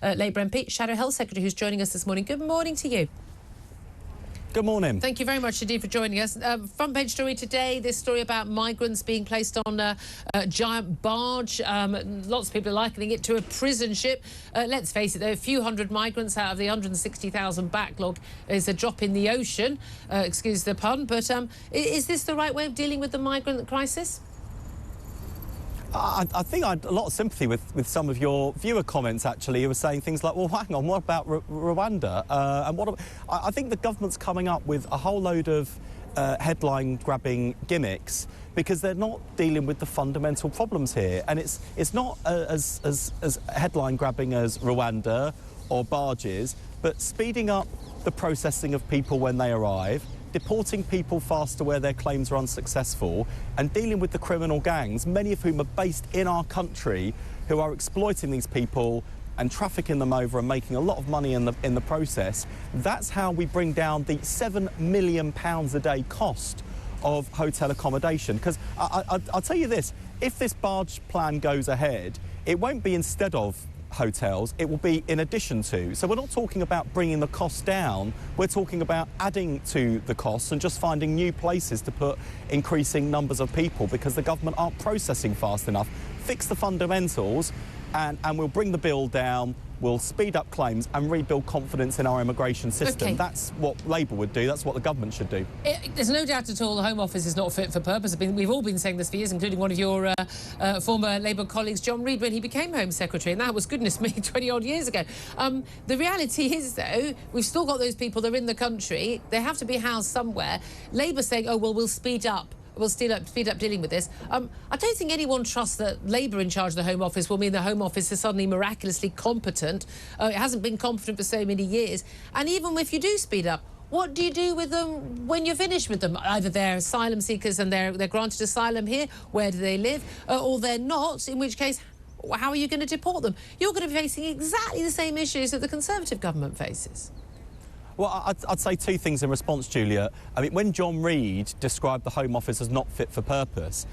Labour MP, Shadow Health Secretary, who's joining us this morning. Good morning to you. Good morning. Thank you very much indeed for joining us. Front page story today, this story about migrants being placed on a giant barge. Lots of people are likening it to a prison ship. Let's face it, there are a few hundred migrants out of the 160,000 backlog. Is a drop in the ocean, excuse the pun. But is this the right way of dealing with the migrant crisis? I think I had a lot of sympathy with some of your viewer comments, actually, who were saying things like, well, hang on, what about Rwanda? I think the government's coming up with a whole load of headline-grabbing gimmicks because they're not dealing with the fundamental problems here. And it's not as headline-grabbing as Rwanda or barges, but speeding up the processing of people when they arrive, deporting people faster where their claims are unsuccessful, and dealing with the criminal gangs, many of whom are based in our country, who are exploiting these people and trafficking them over and making a lot of money in the process. That's how we bring down the £7 million a day cost of hotel accommodation. Because I'll tell you this, if this barge plan goes ahead, it won't be instead of hotels, it will be in addition to. So we're not talking about bringing the cost down, we're talking about adding to the costs and just finding new places to put increasing numbers of people because the government aren't processing fast enough. Fix the fundamentals and we'll bring the bill down, we'll speed up claims and rebuild confidence in our immigration system. Okay. That's what Labour would do, that's what the government should do. There's no doubt at all the Home Office is not fit for purpose. We've all been saying this for years, including one of your former Labour colleagues, John Reid, when he became Home Secretary, and that was, goodness me, 20-odd years ago. The reality is, though, we've still got those people, they're in the country, they have to be housed somewhere. Labour saying, oh, well, we'll speed up dealing with this. I don't think anyone trusts that Labour in charge of the Home Office will mean the Home Office is suddenly miraculously competent. It hasn't been competent for so many years. And even if you do speed up, what do you do with them when you're finished with them? Either they're asylum seekers and they're granted asylum here, where do they live? Or they're not, in which case, how are you going to deport them? You're going to be facing exactly the same issues that the Conservative government faces. Well, I'd say two things in response, Julia. I mean, when John Reid described the Home Office as not fit for purpose,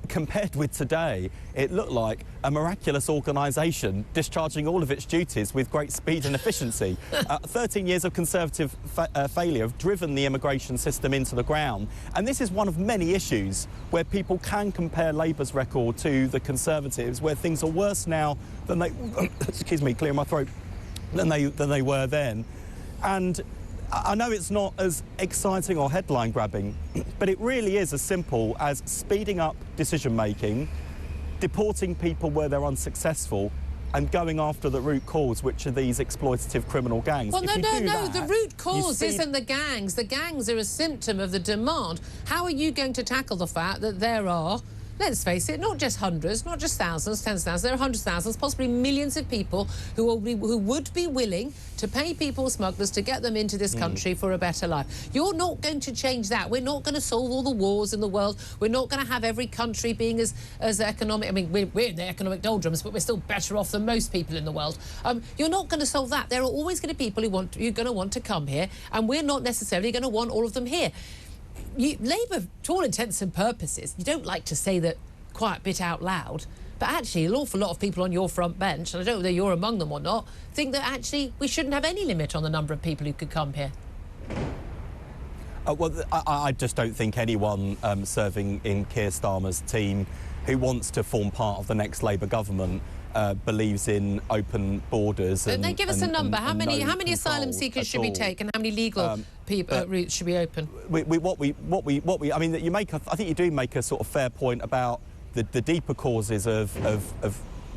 compared with today, it looked like a miraculous organisation discharging all of its duties with great speed and efficiency. 13 years of Conservative failure have driven the immigration system into the ground. And this is one of many issues where people can compare Labour's record to the Conservatives, where things are worse now than they... excuse me, clearing my throat. Than they were then. And I know it's not as exciting or headline-grabbing, but it really is as simple as speeding up decision-making, deporting people where they're unsuccessful, and going after the root cause, which are these exploitative criminal gangs. Well, no, the root cause isn't the gangs. The gangs are a symptom of the demand. How are you going to tackle the fact that there are, let's face it, not just hundreds, not just thousands, tens of thousands, there are hundreds of thousands, possibly millions of people who would be willing to pay people smugglers to get them into this country for a better life. You're not going to change that. We're not going to solve all the wars in the world. We're not going to have every country being as economic. I mean, we're in the economic doldrums, but we're still better off than most people in the world. You're not going to solve that. There are always going to be people who you're going to want to come here, and we're not necessarily going to want all of them here. Labour, to all intents and purposes, you don't like to say that quite a bit out loud, but actually an awful lot of people on your front bench, and I don't know whether you're among them or not, think that actually we shouldn't have any limit on the number of people who could come here. Well, I just don't think anyone serving in Keir Starmer's team who wants to form part of the next Labour government believes in open borders. They give us a number. How many asylum seekers should we take, and how many legal routes should we open? I mean, I think you do make a sort of fair point about the deeper causes of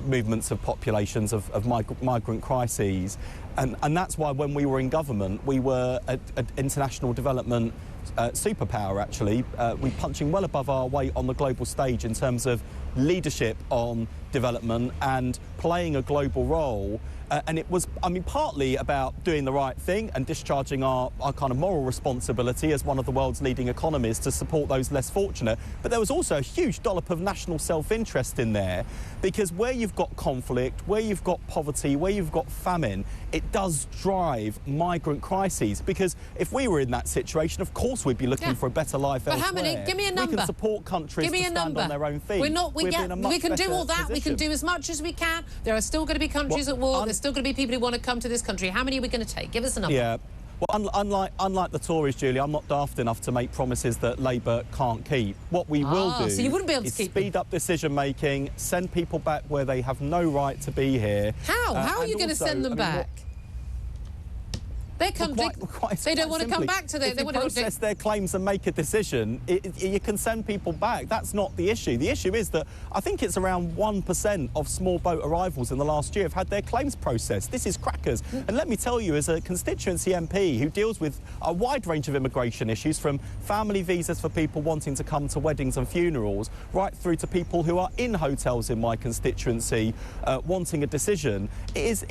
movements of populations of migrant crises, and that's why when we were in government we were an international development superpower. Actually, we're punching well above our weight on the global stage in terms of leadership on development and playing a global role. And it was, I mean, partly about doing the right thing and discharging our kind of moral responsibility as one of the world's leading economies to support those less fortunate. But there was also a huge dollop of national self-interest in there, because where you've got conflict, where you've got poverty, where you've got famine, it does drive migrant crises. Because if we were in that situation, of course we'd be looking for a better life elsewhere. But how many? Give me a number. We can support countries to stand on their own feet. We can do all that. we can do as much as we can. There are still going to be countries at war. There's still going to be people who want to come to this country. How many are we going to take? Give us a number. Yeah. Well, unlike the Tories, Julie, I'm not daft enough to make promises that Labour can't keep. What we will do so you wouldn't be able to is keep speed up decision-making, send people back where they have no right to be here. How? How are you going to send them back? They don't want to come back to their... If you process their claims and make a decision, you can send people back. That's not the issue. The issue is that I think it's around 1% of small boat arrivals in the last year have had their claims processed. This is crackers. And let me tell you, as a constituency MP who deals with a wide range of immigration issues, from family visas for people wanting to come to weddings and funerals, right through to people who are in hotels in my constituency wanting a decision, it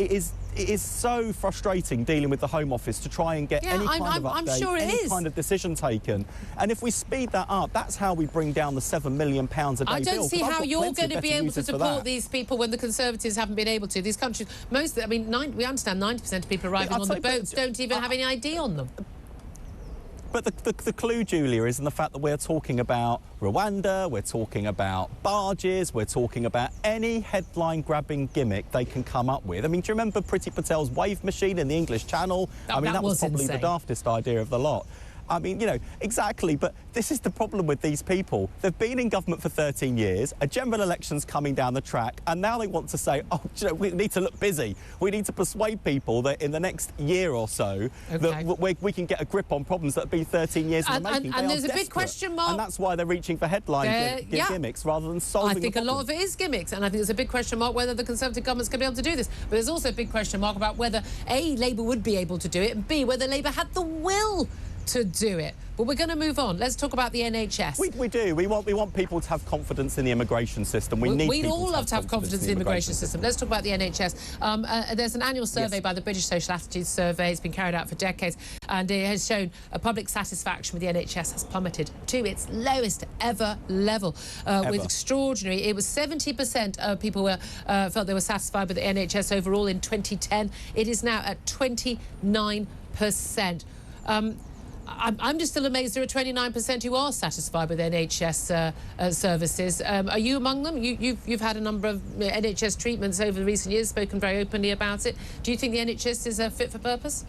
is so frustrating dealing with the Home Office to try and get any kind of update, any kind of decision taken. And if we speed that up, that's how we bring down the £7 million a day bill. I don't see how you're going to be able to support these people when the Conservatives haven't been able to. These countries, we understand 90% of people arriving on the boats don't even have any ID on them. But the clue, Julia, is in the fact that we're talking about Rwanda, we're talking about barges, we're talking about any headline-grabbing gimmick they can come up with. I mean, do you remember Priti Patel's wave machine in the English Channel? I mean, that was probably the daftest idea of the lot. I mean, you know, exactly, but this is the problem with these people. They've been in government for 13 years, a general election's coming down the track, and now they want to say, oh, you know, we need to look busy. We need to persuade people that in the next year or so that we can get a grip on problems that have been 13 years in the making. And there's a big question mark. And that's why they're reaching for headline gimmicks rather than solving I think a lot of it is gimmicks, and I think there's a big question mark whether the Conservative government's going to be able to do this. But there's also a big question mark about whether, A, Labour would be able to do it, and B, whether Labour had the will to do it. But we're going to move on. Let's talk about the NHS. We do. We want people to have confidence in the immigration system. We'd all love to have confidence in the immigration system. Let's talk about the NHS. There's an annual survey by the British Social Attitudes Survey. It's been carried out for decades, and it has shown public satisfaction with the NHS has plummeted to its lowest ever level, with extraordinary. It was 70% of people felt they were satisfied with the NHS overall in 2010. It is now at 29%. I'm just still amazed there are 29% who are satisfied with NHS services. Are you among them? You've had a number of NHS treatments over the recent years, spoken very openly about it. Do you think the NHS is fit for purpose?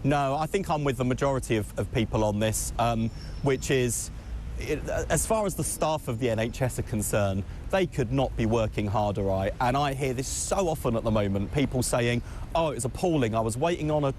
No, I think I'm with the majority of people on this, which is, as far as the staff of the NHS are concerned, they could not be working harder, right? And I hear this so often at the moment, people saying, oh, it was appalling, I was waiting on a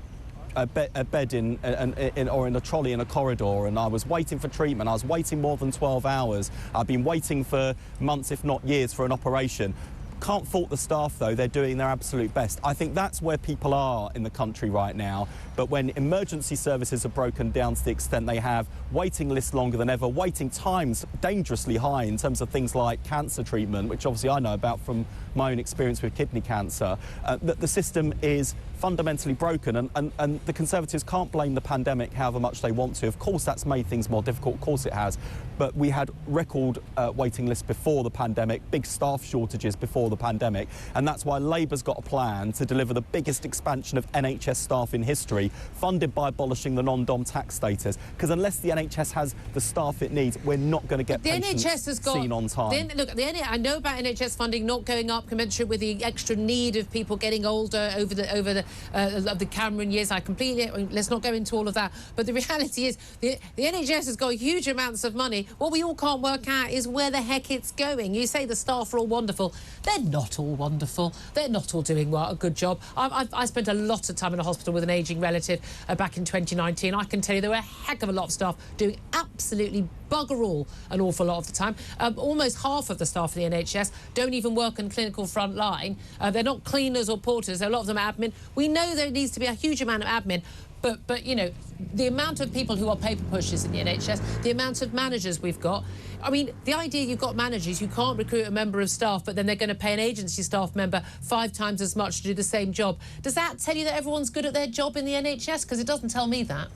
bed in a trolley in a corridor, and I was waiting for treatment. I was waiting more than 12 hours. I've been waiting for months, if not years, for an operation. Can't fault the staff, though. They're doing their absolute best. I think that's where people are in the country right now. But when emergency services are broken down to the extent they have, waiting lists longer than ever, waiting times dangerously high in terms of things like cancer treatment, which obviously I know about from my own experience with kidney cancer, that the system is fundamentally broken, and the Conservatives can't blame the pandemic however much they want to. Of course that's made things more difficult, of course it has, but we had record waiting lists before the pandemic, big staff shortages before the pandemic, and that's why Labour's got a plan to deliver the biggest expansion of NHS staff in history, funded by abolishing the non-dom tax status, because unless the NHS has the staff it needs, we're not going to get patients seen on time. I know about NHS funding not going up commensurate with the extra need of people getting older over the Cameron years. Let's not go into all of that. But the reality is the NHS has got huge amounts of money. What we all can't work out is where the heck it's going. You say the staff are all wonderful. They're not all wonderful. They're not all doing a good job. I spent a lot of time in a hospital with an ageing relative back in 2019. I can tell you there were a heck of a lot of staff doing absolutely bugger all an awful lot of the time. Almost half of the staff of the NHS don't even work on clinical front line. They're not cleaners or porters. A lot of them are admin. We know there needs to be a huge amount of admin, but you know, the amount of people who are paper pushers in the NHS, the amount of managers we've got. I mean, the idea you've got managers, you can't recruit a member of staff, but then they're going to pay an agency staff member 5 times as much to do the same job. Does that tell you that everyone's good at their job in the NHS? Because it doesn't tell me that.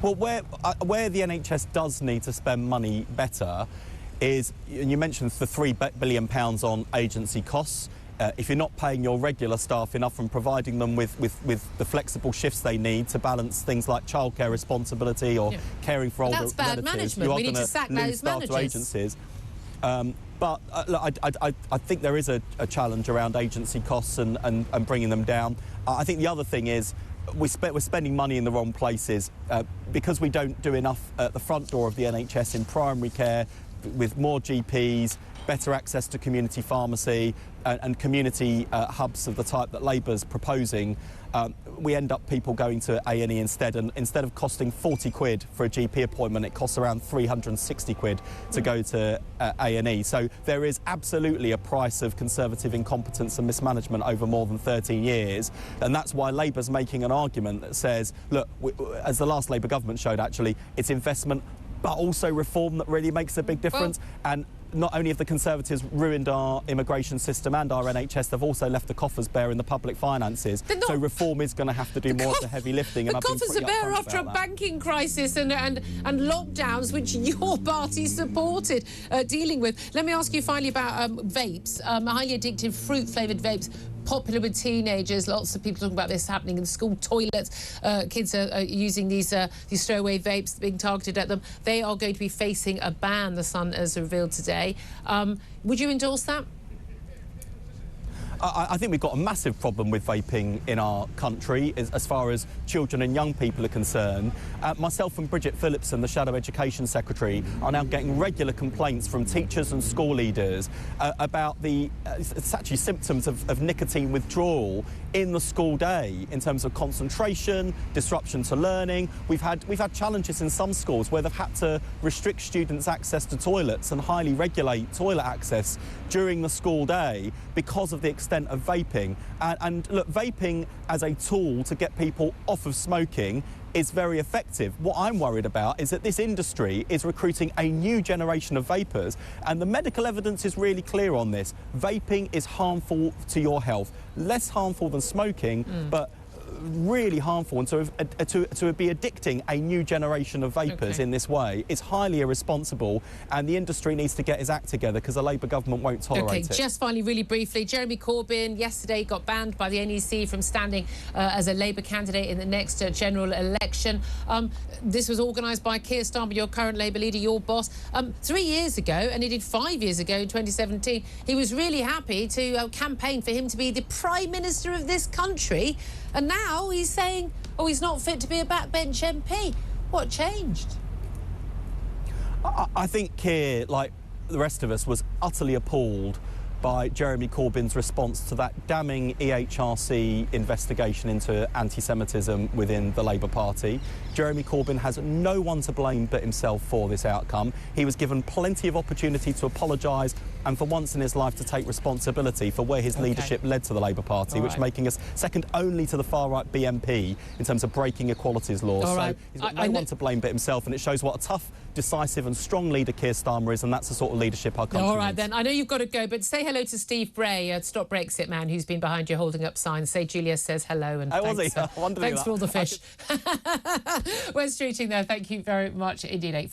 Well, where the NHS does need to spend money better is, and you mentioned the £3 billion on agency costs. If you're not paying your regular staff enough and providing them with the flexible shifts they need to balance things like childcare responsibility or caring for older relatives, bad management. We need to sack those managers. To agencies. But look, I think there is a challenge around agency costs and bringing them down. I think the other thing is we're spending money in the wrong places because we don't do enough at the front door of the NHS in primary care with more GPs, better access to community pharmacy and community hubs of the type that Labour's proposing. We end up people going to A&E instead, and instead of costing 40 quid for a GP appointment, it costs around 360 quid to go to A&E. So there is absolutely a price of Conservative incompetence and mismanagement over more than 13 years, and that's why Labour's making an argument that says, look, as the last Labour government showed actually, it's investment but also reform that really makes a big difference. And not only have the Conservatives ruined our immigration system and our NHS, they've also left the coffers bare in the public finances. So reform is going to have to do more of the heavy lifting. The coffers are bare after a banking crisis and lockdowns, which your party supported dealing with. Let me ask you finally about vapes, highly addictive fruit-flavoured vapes. Popular with teenagers. Lots of people talking about this happening in school toilets. Kids are using these throwaway vapes being targeted at them. They are going to be facing a ban, The Sun has revealed today. Would you endorse that? I think we've got a massive problem with vaping in our country as far as children and young people are concerned. Myself and Bridget Phillipson, the Shadow Education Secretary, are now getting regular complaints from teachers and school leaders about it's actually symptoms of nicotine withdrawal in the school day in terms of concentration, disruption to learning. We've had challenges in some schools where they've had to restrict students' access to toilets and highly regulate toilet access during the school day because of the extent of vaping. And look, vaping as a tool to get people off of smoking is very effective. What I'm worried about is that this industry is recruiting a new generation of vapers, and the medical evidence is really clear on this. Vaping is harmful to your health, less harmful than smoking, but really harmful, and to be addicting a new generation of vapers in this way is highly irresponsible, and the industry needs to get its act together because the Labour government won't tolerate it. Just finally, really briefly, Jeremy Corbyn yesterday got banned by the NEC from standing as a Labour candidate in the next general election. This was organised by Keir Starmer, your current Labour leader, your boss, 3 years ago, and he did 5 years ago in 2017. He was really happy to campaign for him to be the Prime Minister of this country. And now he's saying, oh, he's not fit to be a backbench MP. What changed? I think Keir, like the rest of us, was utterly appalled by Jeremy Corbyn's response to that damning EHRC investigation into anti-Semitism within the Labour Party. Jeremy Corbyn has no one to blame but himself for this outcome. He was given plenty of opportunity to apologise and for once in his life to take responsibility for where his leadership led to the Labour Party, which making us second only to the far-right BNP in terms of breaking equalities laws. So he's got no one to blame but himself, and it shows what a tough, decisive and strong leader Keir Starmer is, and that's the sort of leadership our country needs. Then. I know you've got to go, but say hello to Steve Bray, Stop Brexit man, who's been behind you holding up signs. Say Julia says hello and thanks, thanks for all the fish. Wes Streeting there, thank you very much indeed.